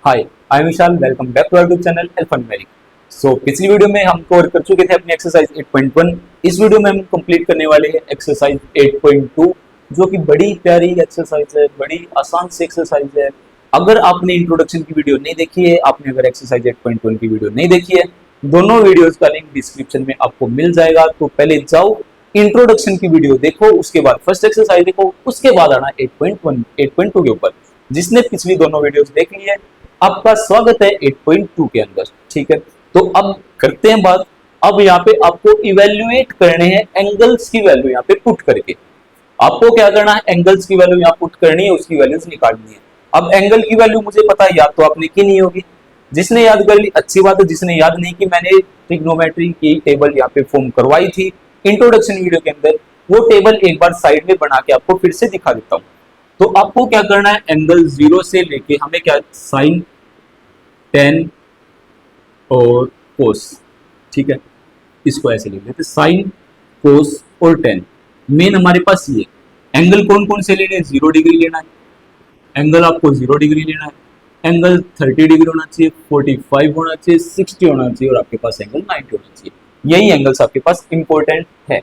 Hi, I am Vishal. Welcome back to our YouTube channel Alphanumeric. So पिछली video में हम cover कर चुके थे अपनी एक्सरसाइज 8.1। इस वीडियो में हम कंप्लीट करने वाले हैं एक्सरसाइज 8.2, जो कि बड़ी प्यारी एक्सरसाइज है, बड़ी आसान सी एक्सरसाइज है। अगर आपने इंट्रोडक्शन की वीडियो नहीं देखी है, आपने अगर एक्सरसाइज 8.1 की वीडियो नहीं देखी है, दोनों वीडियोस का लिंक डिस्क्रिप्शन में आपको मिल जाएगा। तो पहले जाओ, इंट्रोडक्शन की वीडियो देखो, उसके बाद फर्स्ट एक्सरसाइज देखो, उसके बाद आना 8.1 8.2 के ऊपर। जिसने पिछली दोनों वीडियोस देख ली है, आपका स्वागत है 8.2 के अंदर। ठीक है, तो अब करते हैं बात। अब यहाँ पे आपको इवेल्युएट करने हैं एंगल्स की वैल्यू, यहाँ पे पुट करके आपको क्या करना है, एंगल्स की वैल्यू यहाँ पुट करनी है, उसकी वैल्यूज निकालनी है। अब एंगल की वैल्यू मुझे पता है, याद तो आपने की नहीं होगी। जिसने याद कर ली अच्छी बात है, जिसने याद नहीं की, मैंने ट्रिग्नोमेट्री की टेबल यहाँ पे फॉर्म करवाई थी इंट्रोडक्शन वीडियो के अंदर, वो टेबल एक बार साइड में बना के आपको फिर से दिखा देता हूँ। तो आपको क्या करना है, एंगल 0 से लेके हमें क्या, साइन, टेन और कोस। ठीक है, इसको ऐसे लिख लेते, साइन, कोस और टेन। मेन हमारे पास ये एंगल कौन कौन से लेने हैं, 0 डिग्री लेना है एंगल, आपको 0 डिग्री लेना है एंगल, 30 डिग्री होना चाहिए, 45 होना चाहिए, 60 होना चाहिए और आपके पास एंगल 90 होना चाहिए। यही एंगल्स आपके पास इंपॉर्टेंट है।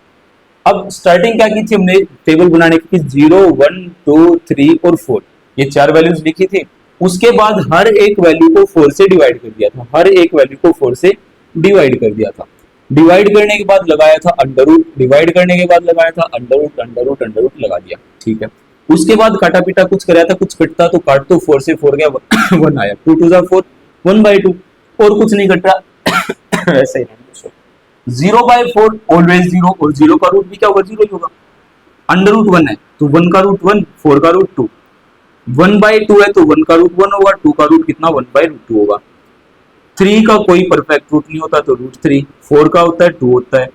अब स्टार्टिंग क्या की थी हमने टेबल बनाने की, 0 1 2 3 और 4, ये 4 वैल्यूज लिखी थी। उसके बाद हर एक वैल्यू को 4 से डिवाइड कर दिया था, हर एक वैल्यू को 4 से डिवाइड कर दिया था। डिवाइड करने के बाद लगाया था अंडर रूट, डिवाइड करने के बाद लगाया था under root, under root, under root लगा दिया। ठीक है, उसके बाद काटा पीटा कुछ कराया था, कुछ कटता तो काट, तो 4 से 4 गया 1 आया, 2 2 4 1/2 और कुछ नहीं कट रहा ऐसे ही 0/4 ऑलवेज 0, और 0 का रूट भी क्या होगा, 0 ही होगा। अंडर रूट 1 है तो 1 का रूट 1, 4 का रूट 2, 1/2 है तो 1 का रूट 1 होगा, 2 का रूट कितना, 1/2 होगा। 3 का कोई परफेक्ट रूट नहीं होता तो रूट 3, 4 का होता है 2 होता है,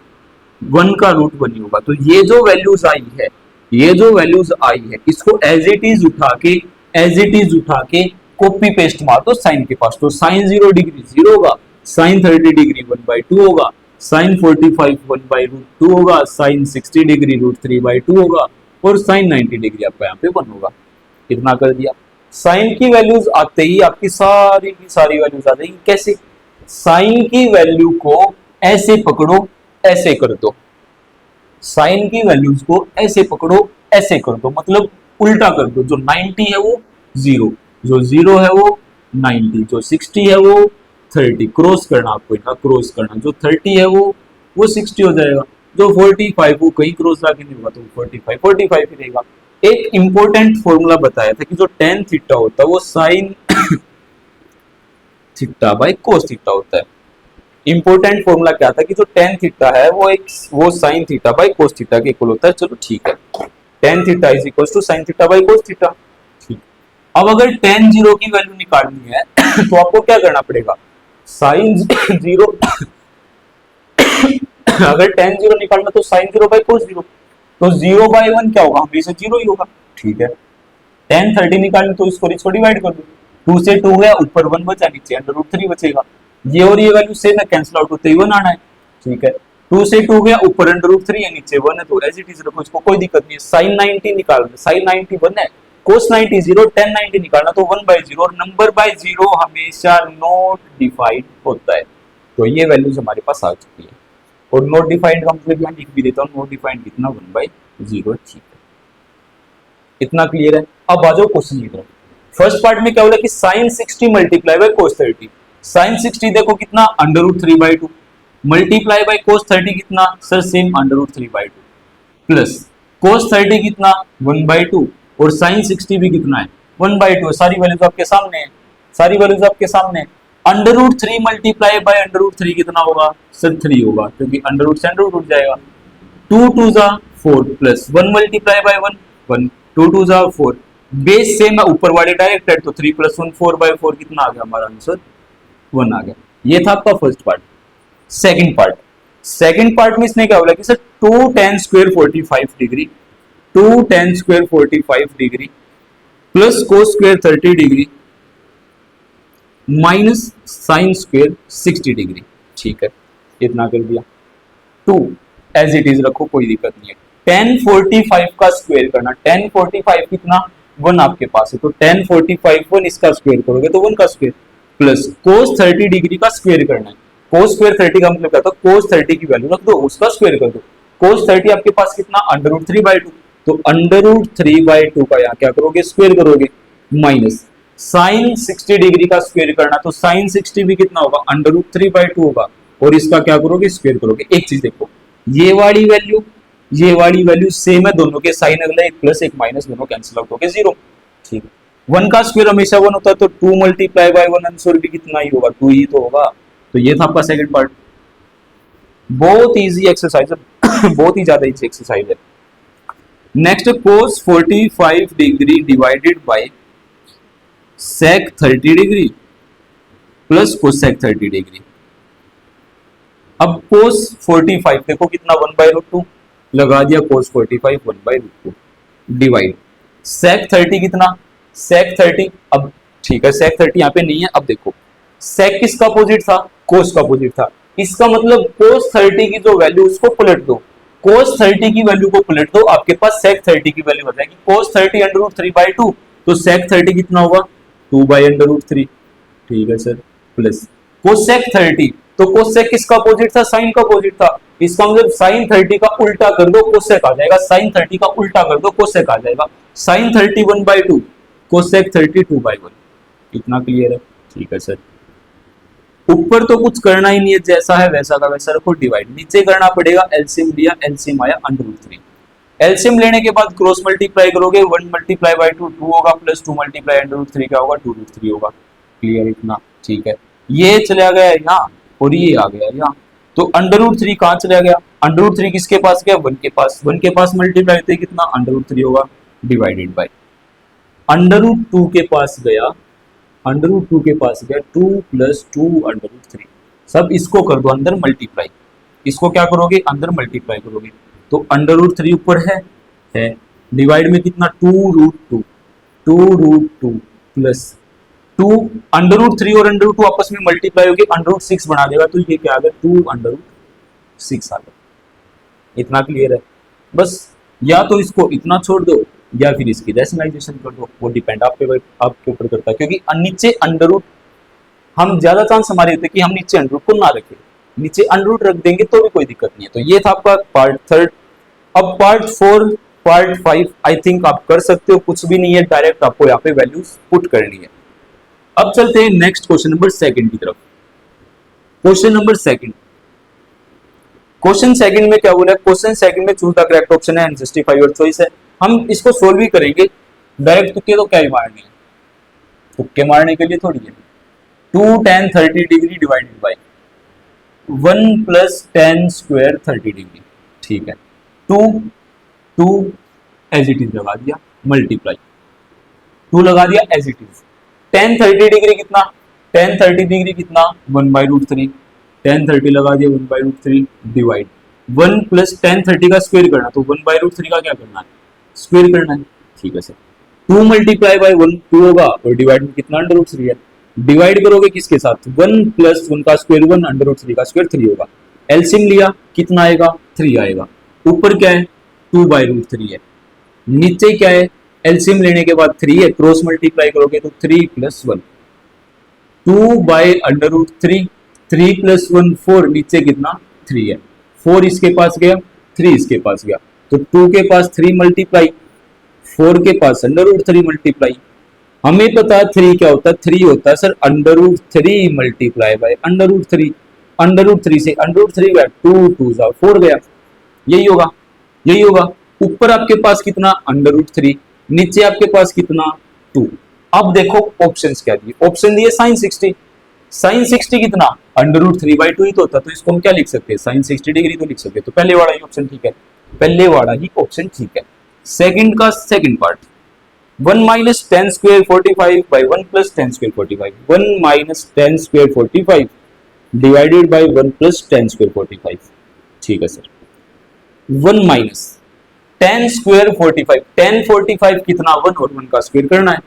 1 का रूट 1 ही होगा। तो ये जो वैल्यूज आई है, ये जो वैल्यूज आई है, इसको एज इट इज उठा के, एज इट इज उठा के कॉपी पेस्ट मार दो साइन के पास। तो साइन 0 डिग्री 0 होगा, साइन 30 डिग्री 1/2 होगा, साइन 45 1/√2 होगा, साइन 60 डिग्री √3/2 होगा और साइन 90 डिग्री आपका यहाँ पे 1 होगा। कितना कर दिया। साइन की वैल्यूज आते ही आपकी सारी की सारी वैल्यूज आ जाएंगी। कैसे, साइन की वैल्यू को ऐसे पकड़ो, ऐसे कर दो, साइन की वैल्यूज को ऐसे पकड़ो, ऐसे कर दो, मतलब उल्टा कर दो। जो 90 है वो 0, जो 0 है वो 90, जो 60 है वो 30, क्रॉस करना आपको, इनका क्रॉस करना। जो 30 है वो 60 हो जाएगा, जो 45 वो कहीं क्रॉस आगे नहीं होगा तो 45 ही रहेगा। एक इंपॉर्टेंट फॉर्मूला बताया था कि जो tan थीटा होता है वो sine theta by cos theta होता है। इंपॉर्टेंट फॉर्मूला क्या था कि जो tan थीटा है वो sine theta by cos theta के इक्वल होता है। चलो ठीक है, tan theta is equal to sine theta by cos theta. ठीक, अब अगर tan 0 की वैल्यू निकालनी है तो आपको क्या करना पड़ेगा, साइन 0 अगर tan 0 निकालना तो साइन 0 बाय कोस 0, तो 0/1 क्या होगा, हमेशा 0 ही होगा। ठीक है, tan 30 निकालनी तो इसको डिवाइड कर दो, 2 से 2 गया, ऊपर 1 बचा, नीचे √3 बचेगा। ये और ये वैल्यू सेम है, कैंसिल आउट होते ही 1 आना है। ठीक है, 2 से 2 गया, ऊपर √3 है, नीचे 1 है, तो एज इट इज रखो, इसको कोई दिक्कत नहीं है। साइन 90 निकालना, साइन 90 1 है, कोस 90 0, tan 90 निकालना तो 1/0, और नंबर बाय 0 हमेशा नॉट डिफाइंड होता है। तो ये वैल्यूज हमारे पास आ चुकी है, और नॉट डिफाइंड का मतलब यहाँ लिख भी देता हूँ, नॉट डिफाइंड कितना, 1/0। ठीक है, इतना क्लियर है। अब आ जाओ क्वेश्चन की तरफ। फर्स्ट पार्ट में क्या बोला कि sine 60 multiply by cos 30। Sine 60 देखो कितना, √3/2, मल्टीप्लाई बाय कोस 30 कितना, सर सेम √3/2, प्लस कोस 30 कितना, 1/2, और साइन 60 भी कितना है, 1/2। सारी वैल्यूज आपके सामने है, सारी वैल्यूज आपके सामने है। √3 मल्टीप्लाई बाय √3 कितना होगा, सर 3 होगा, क्योंकि √ से √ उठ जाएगा। 2 2 4 plus 1 multiply by 1 1, 2 2 4, base same है, ऊपर वाले डायरेक्ट है, तो 3 + 1 4/4 कितना आ गया, हमारा आंसर 1 आ गया। ये था आपका फर्स्ट पार्ट। सेकंड पार्ट में इसने क्या बोला कि sir 2 tan square 45 degree, 2 tan square 45 degree plus cos square 30 degree minus sine square 60 degree. ठीक है, इतना कर दिया। 2 एज इट इज रखो, कोई दिक्कत नहीं है। tan 45 का स्क्वायर करना, tan 45 कितना, 1 आपके पास है, तो tan 45 1 इसका स्क्वायर करोगे तो 1 का स्क्वायर, प्लस cos 30 डिग्री का स्क्वायर करना है। cos स्क्वायर 30 का मतलब क्या था, cos 30 की वैल्यू रख दो, उसका स्क्वायर कर दो। cos 30 आपके पास कितना, √3/2, तो √3/2 का यहाँ क्या करोगे, स्क्वायर करोगे, माइनस sin 60 डिग्री का स्क्वायर करना, तो sin 60 भी कितना होगा, √3/2 होगा, और इसका क्या करोगे, स्क्वायर करोगे। एक चीज देखो, ये वाली वैल्यू सेम है, दोनों के साइन अगला, एक प्लस एक माइनस, दोनों कैंसिल आउट हो गए, 0। ठीक है, 1 का स्क्वायर हमेशा 1 होता है, तो 2 मल्टीप्लाई बाय 1 आंसर भी कितना ही होगा, 2 ही तो होगा। तो ये था आपका सेकंड पार्ट। बहुत इजी एक्सरसाइज है बहुत ही ज्यादा इजी एक्सरसाइज है। Next, cos 45 degree divided by sec 30 degree plus cosec 30 degree. अब cos 45 देखो कितना, 1/√2 लगा दिया, cos 45 1/√2 डिवाइड sec 30 कितना, sec 30, अब ठीक है sec 30 यहाँ पे नहीं है। अब देखो sec किसका अपोजिट था, cos का अपोजिट था, इसका मतलब cos 30 की जो वैल्यू उसको पलट दो, cos 30 की वैल्यू को पलट दो, आपके पास sec 30 की वैल्यू हो जाएगी cos 30 √3/2, तो sec 30 कितना होगा, 2/√3। ठीक है सर, प्लस cosec 30, तो cosec किसका अपोजिट था, sin का अपोजिट था, इसका मतलब sin 30 का उल्टा कर दो cosec आ जाएगा, sin 30 का उल्टा कर दो cosec आ जाएगा, sin 30 1/2, cosec 30 2/1। इतना क्लियर है? ठीक है सर। ऊपर तो कुछ करना ही नहीं है, जैसा है वैसा का वैसा रखो, डिवाइड नीचे करना पड़ेगा, एलसीएम लिया, एलसीएम आया √3, एलसीएम लेने के बाद क्रॉस मल्टीप्लाई करोगे, 1 मल्टीप्लाई बाय 2 2 होगा, प्लस 2 मल्टीप्लाई √3 क्या होगा, 2√3 होगा। क्लियर इतना? ठीक है, ये चला गया यहाँ और ये आ गया यहाँ, तो √3 कहाँ चला गया, √3 किसके पास गया, 1 के पास, 1 के पास मल्टीप्लाई होते कितना, √3 होगा, डिवाइडेड बाय √2 के पास गया, √2 के पास गया 2 + 2 √3, सब इसको कर दो अंदर मल्टीप्लाई, इसको क्या करोगे, अंदर मल्टीप्लाई करोगे, तो √3 ऊपर है, डिवाइड में कितना, 2√2 प्लस 2 √3 और √2 आपस में मल्टीप्लाई होगी, √6 बना देगा, तो ये क्या आ गया, 2√6 आ गया। इतना क्लियर है? बस या तो इसको इतना छोड़ दो या फिर इसकी रेशनलाइजेशन कर दो, वो डिपेंड आपके ऊपर करता है, क्योंकि नीचे अंडर हम ज्यादा चांस हमारे होते कि हम नीचे अंडर को ना रखें, नीचे अंडर रख देंगे तो भी कोई दिक्कत नहीं है। तो ये था आपका पार्ट 3। अब पार्ट 4 पार्ट 5 आई थिंक आप कर सकते हो, कुछ भी नहीं है, डायरेक्ट आपको यहाँ पे वैल्यूज पुट करनी है। अब चलते हैं नेक्स्ट क्वेश्चन नंबर 2 की तरफ। क्वेश्चन नंबर 2, क्वेश्चन सेकंड में क्या बोला है, क्वेश्चन सेकंड में चूज द करेक्ट ऑप्शन है एंड जस्टिफाई योर चॉइस है। हम इसको सोल्व भी करेंगे, डायरेक्ट तुक्के तो क्या ही मारने हैं, तुक्के मारने के लिए थोड़ी है। 2 tan 30 degree divided by 1 + tan square 30 degree. ठीक है, 2 एज इट इज लगा दिया, मल्टीप्लाई 2 लगा दिया as it is, tan 30 degree कितना, tan 30 डिग्री कितना, 1/√3, tan 30 लगा दिया 1/√3 डिवाइड 1 + tan 30 का स्क्वायर करना, तो 1/√3 का क्या करना है, स्क्वायर करना है। ठीक है सर, 2 मल्टीप्लाई बाय 1 2 होगा और डिवाइड में कितना, √3 है, डिवाइड करोगे किसके साथ, 1 + 1 का स्क्वायर 1 √3 का स्क्वायर 3 होगा, एलसीएम लिया कितना आएगा, 3 आएगा, ऊपर क्या है 2/√3 है, नीचे क्या है, एलसीएम लेने के बाद 3 है, क्रॉस मल्टीप्लाई करोगे तो 3 + 1 2/√3, 3 + 1 4, नीचे कितना 3 है, 4 इसके पास गया, 3 इसके पास गया, तो 2 के पास 3 मल्टीप्लाई, 4 के पास √3 मल्टीप्लाई। हमें पता है 3 क्या होता है, 3 होता है सर √3 मल्टीप्लाई बाय √3, √3 से √3 गया, 2 2 4 गया, यही होगा, यही होगा। ऊपर आपके पास कितना √3, नीचे आपके पास कितना 2। अब देखो ऑप्शंस क्या दिए, ऑप्शन दिए sin 60, sin 60 कितना √3/2 ही तो होता, तो इसको हम क्या लिख सकते हैं, sin 60 डिग्री तो लिख सकते हैं, तो पहले वाला ही ऑप्शन ठीक है, पहले वाला ही ऑप्शन ठीक है। सेकंड का सेकंड पार्ट, 1 - tan स्क्वायर 45 बाय 1 + tan square 45, 1 - tan square 45 divided by 1 + tan square 45। ठीक है सर, 1 - tan स्क्वायर 45, tan 45 कितना 1 और 1 का स्क्वायर करना है,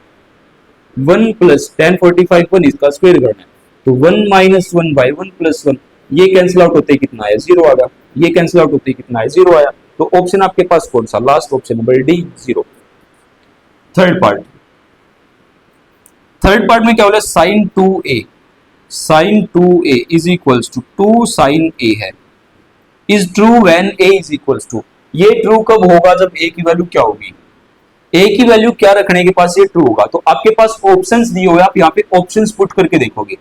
1 + tan 45 1 इसका स्क्वायर करना है, तो 1 - 1 बाय 1 + 1, ये कैंसिल आउट होते कितना है 0 आ गया, ये कैंसिल आउट होते कितना है 0 आया, तो ऑप्शन आपके पास कौन सा, last option number D 0। Third part में क्या बोला, sin 2a is equals to 2 sin a है, is true when a is equals to. ये ट्रू कब होगा, जब a की वैल्यू क्या होगी, a की वैल्यू क्या रखने के पास ये ट्रू होगा। तो आपके पास ऑप्शंस दिए हुए, आप यहाँ पे ऑप्शंस पुट करके देखोगे।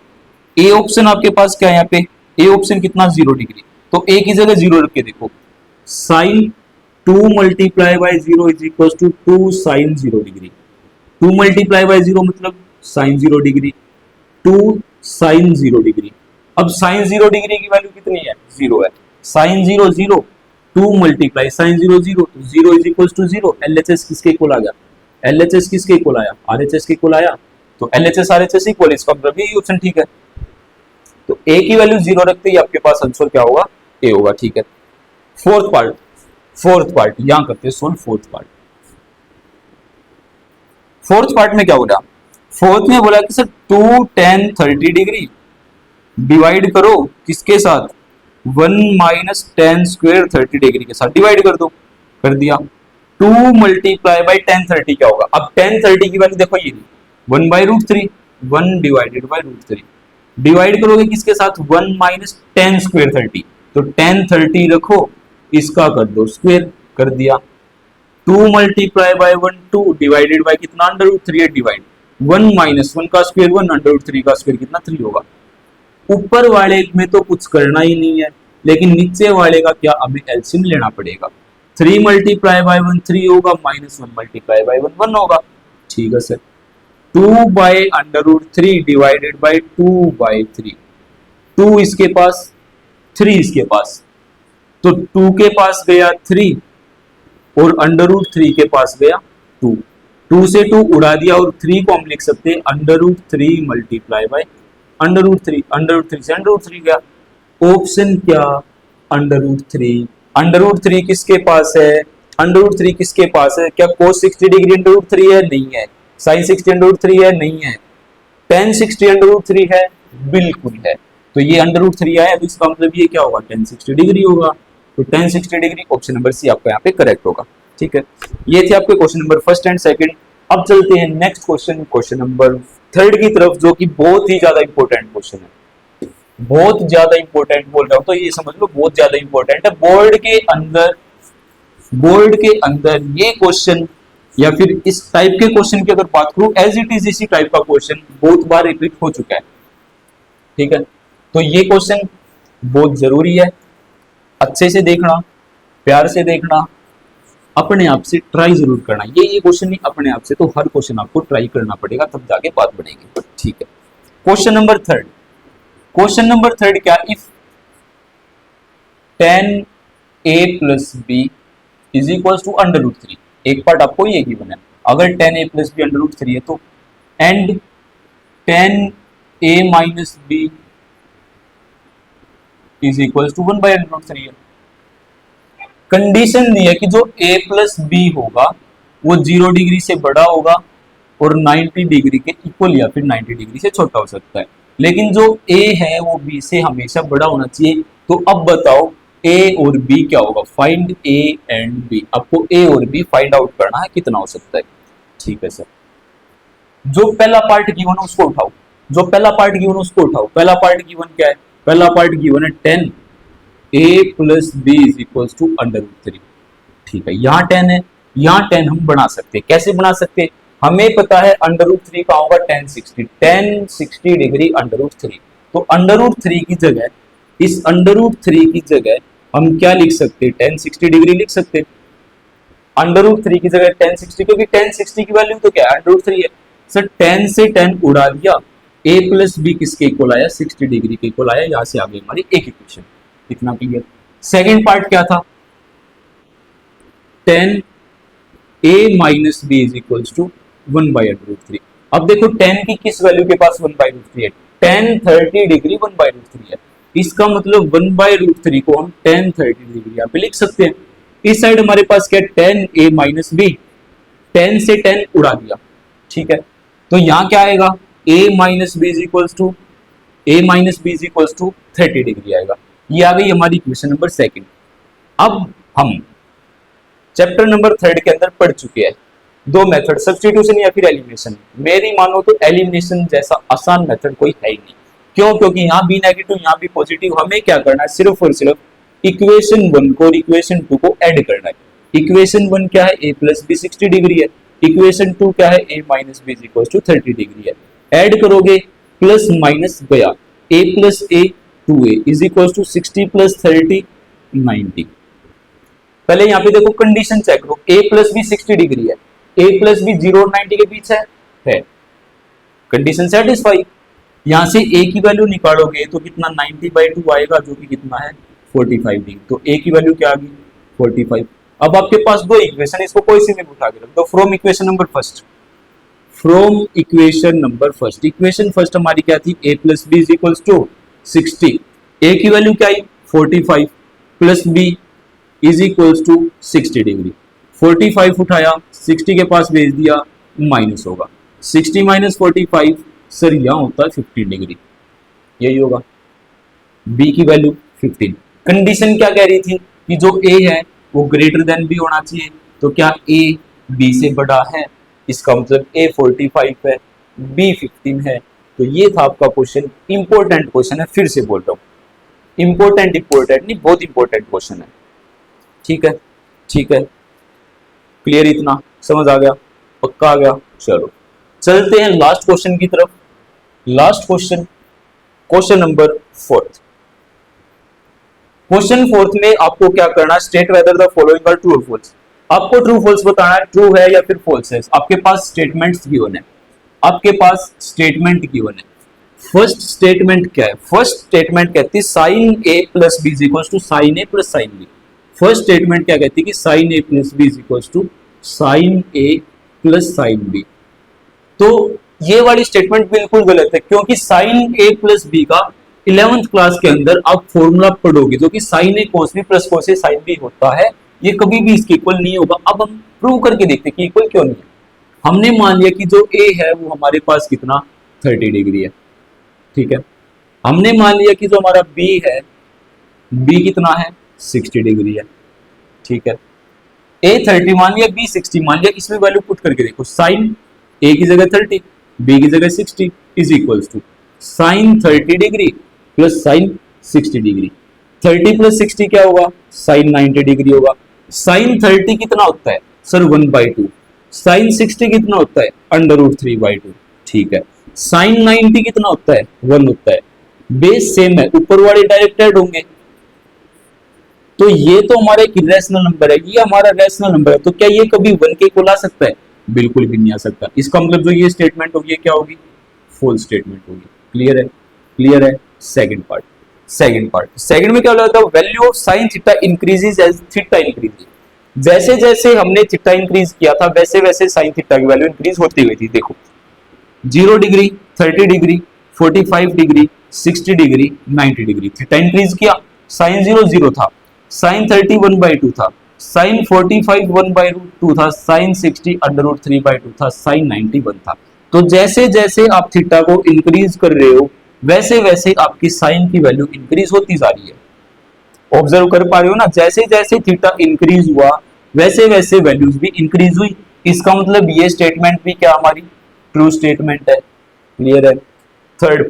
a ऑप्शन आपके पास क्या है, यहाँ पे a ऑप्शन कितना 0 डिग्री, तो a की जगह 0 रख के देखो, sin 2 multiply by 0 is equal to 2 sin 0 degree. 2 multiply by 0 मतलब sin 0 डिग्री, 2 sin 0 डिग्री। अब sin 0 डिग्री की वैल्यू कितनी है, 0 है। sin 0 0, 2 मल्टीप्लाई sin 0 0, तो 0 इज इक्वल टू 0। LHS किसके इक्वल आ गया, LHS किसके इक्वल आया, RHS के इक्वल आया। तो LHS RHS इक्वल, इसका मतलब यही ऑप्शन ठीक है। तो a की वैल्यू 0 रखते ही आपके पास आंसर क्या होगा, a होगा, ठीक है। फोर्थ पार्ट यहां करते हैं सोल्व। फोर्थ पार्ट में क्या बोला, फोर्थ में बोला कि सर 2 tan 30 डिग्री डिवाइड करो किसके साथ, 1 माइनस tan स्क्वायर 30 डिग्री के साथ डिवाइड कर दो, कर दिया। 2 मल्टीप्लाई बाई tan 30 क्या होगा, अब tan 30 की वैल्यू देखो ये 1 by root 3, 1 divided by root 3, divide करोगे किसके साथ, 1 माइनस tan स्क्वायर 30, तो tan 30 रखो, इसका कर दो स्क्वायर, कर दिया। 2 मल्टीप्लाई बाय 1 2 डिवाइडेड बाय कितना, अंडर रूट 3 है डिवाइड, 1 माइनस 1 का स्क्वायर 1, अंडर रूट 3 का स्क्वायर कितना 3 होगा। ऊपर वाले में तो कुछ करना ही नहीं है, लेकिन नीचे वाले का क्या, हमें एलसीएम लेना पड़ेगा। 3 मल्टीप्लाई बाय 1 3 होगा, माइनस 1 मल्टीप्लाई बाय 1 1 होगा, ठीक है sir. 2 by under root 3 divided by 2 by 3, 2 इसके पास 3 इसके पास, तो 2 के पास गया 3 और अंडर रूट 3 के पास गया 2, 2 से 2 उड़ा दिया और 3 को हम लिख सकते हैं under root 3 multiply by under root 3, under root 3 से अंडर रूट 3 गया। ऑप्शन क्या, अंडर रूट 3। अंडर रूट 3 किसके पास है, अंडर रूट 3 किसके पास है, क्या cos 60 डिग्री अंडर रूट 3 है, नहीं है। sin 60 अंडर रूट 3 है, नहीं है। tan 60 अंडर रूट 3 है, बिल्कुल है। तो ये अंडर रूट 3 आया, तो इसका मतलब ये क्या होगा, tan 60 डिग्री होगा। तो tan 60 degree option number C आपका यहाँ पे करेक्ट होगा, ठीक है। ये थे आपके question number first and second. अब चलते हैं नेक्स्ट क्वेश्चन नंबर थर्ड की तरफ, जो कि बहुत ही ज्यादा इंपॉर्टेंट क्वेश्चन है, बहुत ज्यादा इंपॉर्टेंट बोल रहा हूं तो ये समझ लो बहुत ज्यादा इंपॉर्टेंट है। बोर्ड के अंदर ये क्वेश्चन या फिर इस टाइप के क्वेश्चन की अगर बात करूं, एज इट इज इसी टाइप का क्वेश्चन बहुत बार रिपीट हो चुका है, ठीक है। तो ये क्वेश्चन बहुत जरूरी है, अच्छे से देखना, प्यार से देखना, अपने आप से ट्राई जरूर करना। ये क्वेश्चन नहीं, अपने आप से तो हर क्वेश्चन आपको ट्राई करना पड़ेगा, तब जाके बात बनेगी, ठीक है। क्वेश्चन नंबर थर्ड क्या, if tan a plus B is equal to under root 3, एक पार्ट आपको ये गिवन है, अगर tan a plus B under root 3 है तो and tan a minus B is equal to 1 by under root 3 है। Condition दी है कि जो a प्लस बी होगा वो 0 डिग्री से बड़ा होगा और 90 डिग्री के इक्वल या फिर 90 डिग्री से छोटा हो सकता है, लेकिन जो a है वो b से हमेशा बड़ा होना चाहिए। तो अब बताओ a और b क्या होगा, फाइंड a एंड b। आपको a और b फाइंड आउट करना है कितना हो सकता है, ठीक है सर। जो पहला पार्ट गिवन है उसको उठाओ, पहला पार्ट गिवन क्या है, पहला पार्ट गिवन है 10 a plus B is equal to under root 3, ठीक है। यहाँ 10 है, यहाँ 10 हम बना सकते हैं, कैसे बना सकते हैं, हमें पता है अंडर रूट 3 का होगा tan 60 डिग्री अंडर रूट 3। तो अंडर रूट 3 की जगह, इस अंडर रूट 3 की जगह हम क्या लिख सकते हैं, tan 60 डिग्री लिख सकते हैं। अंडर रूट 3 की जगह tan 60, क्योंकि tan 60 की वैल्यू तो क्या है, अंडर रूट 3 है। सर tan से tan उड़ा दिया, a प्लस बी किसके इक्वल आया, 60 डिग्री के इक्वल आया, यहाँ से आ गई हमारी एक इक्वेशन, इतना क्लियर। सेकेंड पार्ट क्या था, tan a minus B is equal to 1 by under root 3। अब देखो tan की किस वैल्यू के पास 1 बाई रूट 3 है, tan 30 डिग्री 1 बाई रूट 3 है, इसका मतलब 1 बाई रूट 3 को हम tan 30 डिग्री यहाँ पे लिख सकते हैं। इस साइड हमारे पास क्या, tan a minus B, tan से tan उड़ा दिया, ठीक है। तो यहाँ क्या आएगा, a minus B is equal to 30 degree आएगा। ये आ गई हमारी क्वेश्चन नंबर सेकंड। अब हम चैप्टर नंबर थर्ड के अंदर पढ़ चुके हैं, दो मेथड, सब्स्टिट्यूशन या फिर एलिमिनेशन। मेरी मानो तो एलिमिनेशन जैसा आसान मेथड कोई है ही नहीं। क्यों? क्योंकि यहाँ भी नेगेटिव यहाँ भी पॉजिटिव, हमें क्या करना है, सिर्फ और सिर्फ इक्वेशन 1 को और इक्वेशन 2 को ऐड करना है। इक्वेशन 1 क्या है, a प्लस बी 60 डिग्री है। इक्वेशन 2 क्या है, a minus B equal to 30 degree है। ऐड करोगे, प्लस माइनस गया, a plus a 2a is equal to 60 plus 30 90। पहले यहाँ पे देखो कंडीशन चेक करो, a प्लस बी 60 डिग्री है, a प्लस बी 0 और 90 के बीच है। Condition satisfy. यहाँ से a की वैल्यू निकालोगे तो कितना 90/2 आएगा, जो कि कितना है 45 डिग्री। तो a की वैल्यू क्या आ गई 45। अब आपके पास दो इक्वेशन, इसको कोई सी भी उठा के रख दो। From equation number first, from equation number first, equation first हमारी क्या थी, a plus B is equal to 60। a की वैल्यू क्या आई 45 plus b is equal to 60 degree. 45 उठाया 60 के पास भेज दिया, माइनस होगा 60 माइनस 45 सर यहाँ होता है 15 डिग्री, यही होगा। b की वैल्यू 15। कंडीशन क्या कह रही थी कि जो a है वो ग्रेटर देन b होना चाहिए। तो क्या a b से बड़ा है, इसका मतलब a 45 है, b 15 है। तो ये था आपका क्वेश्चन, इंपॉर्टेंट क्वेश्चन है, फिर से बोल रहा हूँ, इंपॉर्टेंट नहीं, बहुत इंपॉर्टेंट क्वेश्चन है। ठीक है, ठीक है, क्लियर, इतना समझ आ गया, पक्का आ गया। चलो चलते हैं लास्ट क्वेश्चन की तरफ। Last question, question number 4। Question 4 में आपको क्या करना है, state whether the following are true और फॉल्स। आपको ट्रू फॉल्स बताना है, ट्रू है या फिर फॉल्स है। आपके पास स्टेटमेंट्स गिवन है, आपके पास स्टेटमेंट गिवन है। फर्स्ट स्टेटमेंट क्या है, फर्स्ट स्टेटमेंट कहती है sine A plus B is equal to sine A plus sine B. First statement क्या कहती है कि sine A plus B is equal to sine A plus sine B. तो ये वाली स्टेटमेंट बिल्कुल गलत है, क्योंकि साइन ए प्लस बी का 11th क्लास के अंदर आप फॉर्मूला पढ़ोगे, जो कि साइन ए कोस बी प्लस कोस ए साइन बी होता है, ये कभी भी इसके इक्वल नहीं होगा। अब हम प्रूव करके देखते हैं कि इक्वल क्यों नहीं है। हमने मान लिया कि जो ए है वो हमारे पास कितना 30 डिग्री है, ठीक है। हमने मान लिया कि जो हमारा बी है, बी कितना है 60 डिग्री है, ठीक है। ए 30 मान लिया, बी 60 मान लिया, इसमें वैल्यू पुट करके देखो, साइन ए की जगह 30, बी की जगह 60 is equal to sine 30 degree plus sine 60 degree. 30 प्लस 60 क्या होगा, साइन 90 डिग्री होगा। साइन 30 कितना होता है सर 1/2, साइन 60 कितना होता है √3/2, ठीक है। साइन 90 कितना होता है 1 होता है। बेस सेम है, ऊपर वाले डायरेक्ट ऐड होंगे। तो ये तो हमारा एक इरेशनल नंबर है, ये हमारा रैशनल नंबर है। तो क्या ये कभी 1 के इक्वल आ सकता है, बिल्कुल भी नहीं आ सकता। इसका मतलब जो ये स्टेटमेंट होगी क्या होगी, फॉल्स स्टेटमेंट होगी। क्लियर है, क्लियर है। सेकंड पार्ट, सेकंड में क्या होता है, value of sine theta increases as theta increases. जैसे जैसे हमने थीटा इंक्रीज किया था वैसे वैसे साइन थीटा की वैल्यू इंक्रीज होती हुई थी। देखो 0 degree, 30 degree, 45 degree, 60 degree, 90 degree, theta increase किया, साइन 0 0 था, साइन 30 1/2 था, साइन 45 1/2 था, साइन 60 √3/2 था, साइन 90 1 था। तो जैसे जैसे आप थीटा को इंक्रीज कर रहे हो वैसे वैसे आपकी साइन की वैल्यू इंक्रीज होती जा रही है। ऑब्जर्व कर पा रहे हो ना, जैसे जैसे थीटा इंक्रीज हुआ वैसे वैसे वैल्यूज भी इंक्रीज हुई। इसका मतलब ये स्टेटमेंट भी क्या हमारी ट्रू स्टेटमेंट है। क्लियर है। थर्ड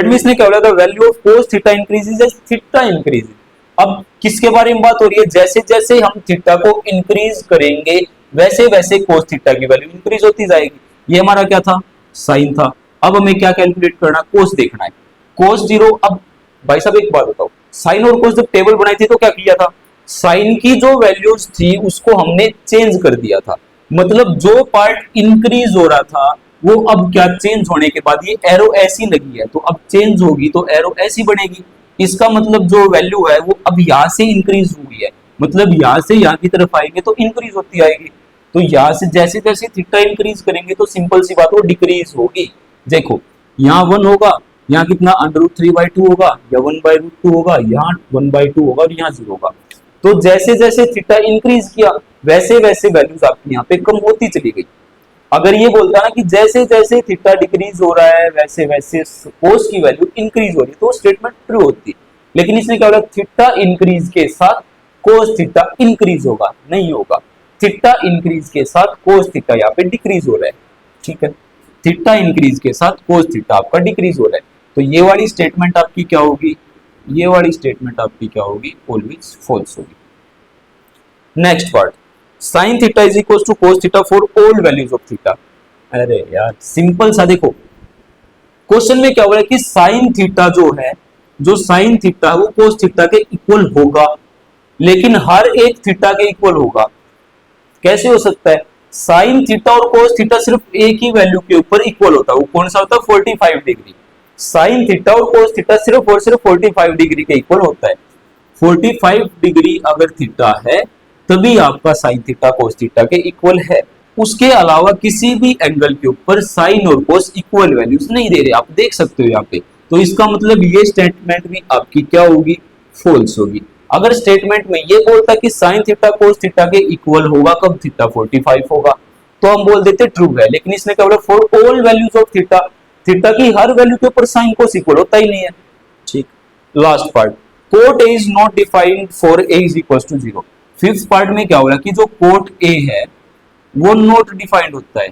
में इसने क्या बोला था, value of cos theta increases as theta increases. अब किसके बारे में बात हो रही है, जैसे जैसे हम थीटा को इंक्रीज करेंगे वैसे वैसे कोस थीटा की वैल्यू इंक्रीज होती जाएगी। ये हमारा क्या था, साइन था। अब हमें क्या कैलकुलेट करना, कोस देखना है। कोस 0, अब भाई साहब एक बात बताओ, साइन और कोस जब टेबल बनाई थी तो क्या किया था, साइन की जो वैल्यूज थी उसको हमने चेंज कर दिया था। मतलब जो पार्ट इंक्रीज हो रहा था वो अब क्या चेंज होने के बाद ये एरो ऐसी लगी है, तो अब चेंज होगी तो एरो ऐसी बनेगी। इसका मतलब जो वैल्यू है वो अब यहाँ से इंक्रीज हुई है, मतलब यहाँ से यहाँ की तरफ आएंगे तो इंक्रीज होती आएगी। तो यहाँ से जैसे जैसे थीटा इंक्रीज करेंगे तो सिंपल सी बात हो डिक्रीज होगी। देखो यहाँ 1 होगा, यहाँ कितना √3/2 होगा, या 1/2 होगा, यहाँ 1/2 होगा और यहाँ 0 होगा। तो जैसे जैसे थीटा इंक्रीज किया वैसे वैसे वैल्यूज आपकी यहाँ पे कम होती चली गई। अगर ये बोलता ना कि जैसे जैसे थीटा डिक्रीज हो रहा है वैसे वैसे कोस की वैल्यू इंक्रीज हो रही है तो स्टेटमेंट ट्रू होती। लेकिन इसने क्या बोला, थीटा इंक्रीज के साथ कोस थीटा इंक्रीज होगा, नहीं होगा। थीटा इंक्रीज के साथ कोस थीटा यहाँ पे डिक्रीज हो रहा है, ठीक है। थीटा इंक्रीज के साथ कोस थीटा आपका डिक्रीज हो रहा है, तो ये वाली स्टेटमेंट आपकी क्या होगी, ये वाली स्टेटमेंट आपकी क्या होगी, ऑलवेज फॉल्स होगी। Next part, sine theta is equal to cos theta for all values of theta. अरे यार सिंपल सा, देखो क्वेश्चन में क्या हो रहा है कि साइन थीटा जो है, जो साइन थीटा है वो कोस थीटा के इक्वल होगा, लेकिन हर एक थीटा के इक्वल होगा। कैसे हो सकता है, साइन थीटा और कोस थीटा सिर्फ एक ही वैल्यू के ऊपर इक्वल होता है, वो कौन सा होता है, 45 डिग्री। साइन थीटा और कोस थीटा सिर्फ और सिर्फ 45 डिग्री के इक्वल होता है। 45 डिग्री अगर थीटा है तभी आपका साइन थीटा कोस थीटा के इक्वल है, उसके अलावा किसी भी एंगल के ऊपर साइन और कोस इक्वल वैल्यूज नहीं दे रहे, आप देख सकते हो यहाँ पे। तो इसका मतलब ये स्टेटमेंट भी आपकी क्या होगी, फॉल्स होगी। अगर स्टेटमेंट में ये बोलता कि साइन थीटा कोस थीटा के इक्वल होगा कब, थीटा 45 होगा, तो हम बोल देते ट्रू है। लेकिन इसने क्या बोला, for all values of theta, theta की हर वैल्यू के ऊपर साइन कोस इक्वल होता ही नहीं है, ठीक। Last part, cot A is not defined for A is equal to 0। Fifth part में क्या हो रहा है कि जो कोट ए है वो नॉट डिफाइंड होता है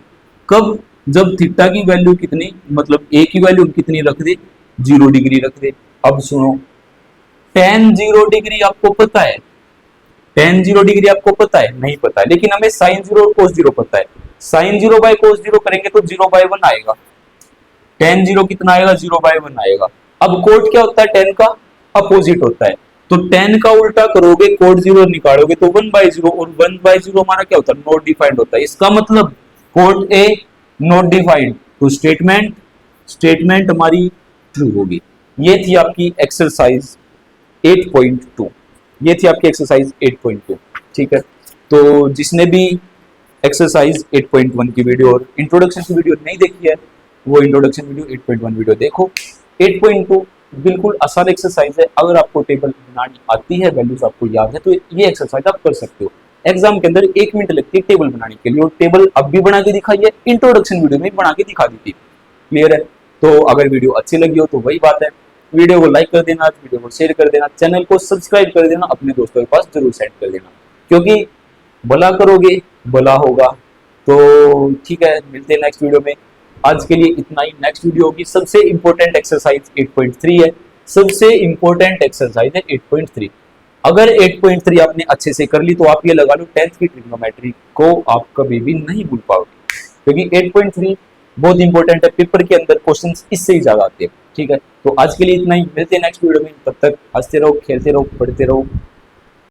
कब, जब थीटा की वैल्यू कितनी, मतलब ए की वैल्यू कितनी रख दे, 0 डिग्री रख दे। अब सुनो, tan 0 डिग्री आपको पता है, tan 0 डिग्री आपको पता है, नहीं पता है, लेकिन हमें sin 0 और cos 0 पता है। sin 0 बाय cos 0 करेंगे तो 0 बाय 1 आएगा, tan 0 कितना आएगा, 0 बाय 1 आएगा। अब कोट क्या होता है, tan का अपोजिट होता है, तो tan का उल्टा करोगे, कोट 0 निकालोगे तो 1 बाय 0, और 1 बाय 0 हमारा क्या होता है, नॉट डिफाइंड होता है। इसका मतलब कोट ए नॉट डिफाइंड, तो स्टेटमेंट हमारी ट्रू होगी। ये थी आपकी एक्सरसाइज 8.2, ये थी आपकी एक्सरसाइज 8.2, ठीक है। तो जिसने भी एक्सरसाइज 8.1 की वीडियो और इंट्रोडक्शन की वीडियो नहीं देखी है, वो इंट्रोडक्शन वीडियो 8.1 वीडियो देखो। 8.2 बिल्कुल आसान एक्सरसाइज है, अगर आपको टेबल बनानी आती है, वैल्यूज आपको याद है, तो ये एक्सरसाइज आप कर सकते हो। एग्जाम के अंदर 1 मिनट लगती है टेबल बनाने के लिए, और टेबल अब भी बना के दिखाई है, इंट्रोडक्शन वीडियो में बना के दिखा दी थी, क्लियर है। तो अगर वीडियो अच्छी लगी हो तो वही बात है, वीडियो को लाइक कर देना, वीडियो को शेयर कर देना, चैनल को सब्सक्राइब कर देना, अपने दोस्तों के पास जरूर सेंड कर देना, क्योंकि भला करोगे भला होगा। तो ठीक है, मिलते हैं नेक्स्ट वीडियो में। आज के लिए इतना ही। नेक्स्ट वीडियो होगी सबसे इंपॉर्टेंट एक्सरसाइज 8.3 है, सबसे इंपॉर्टेंट एक्सरसाइज है 8.3। अगर 8.3 आपने अच्छे से कर ली तो आप ये लगा लो 10th की ट्रिग्नोमेट्री को आप कभी भी नहीं भूल पाओगे, क्योंकि 8.3 बहुत इंपॉर्टेंट है, पेपर के अंदर क्वेश्चंस इससे ही ज्यादा आते हैं, ठीक है। तो आज के लिए इतना ही, मिलते हैं नेक्स्ट वीडियो में, तब तक हंसते रहो, खेलते रहो, पढ़ते रहो।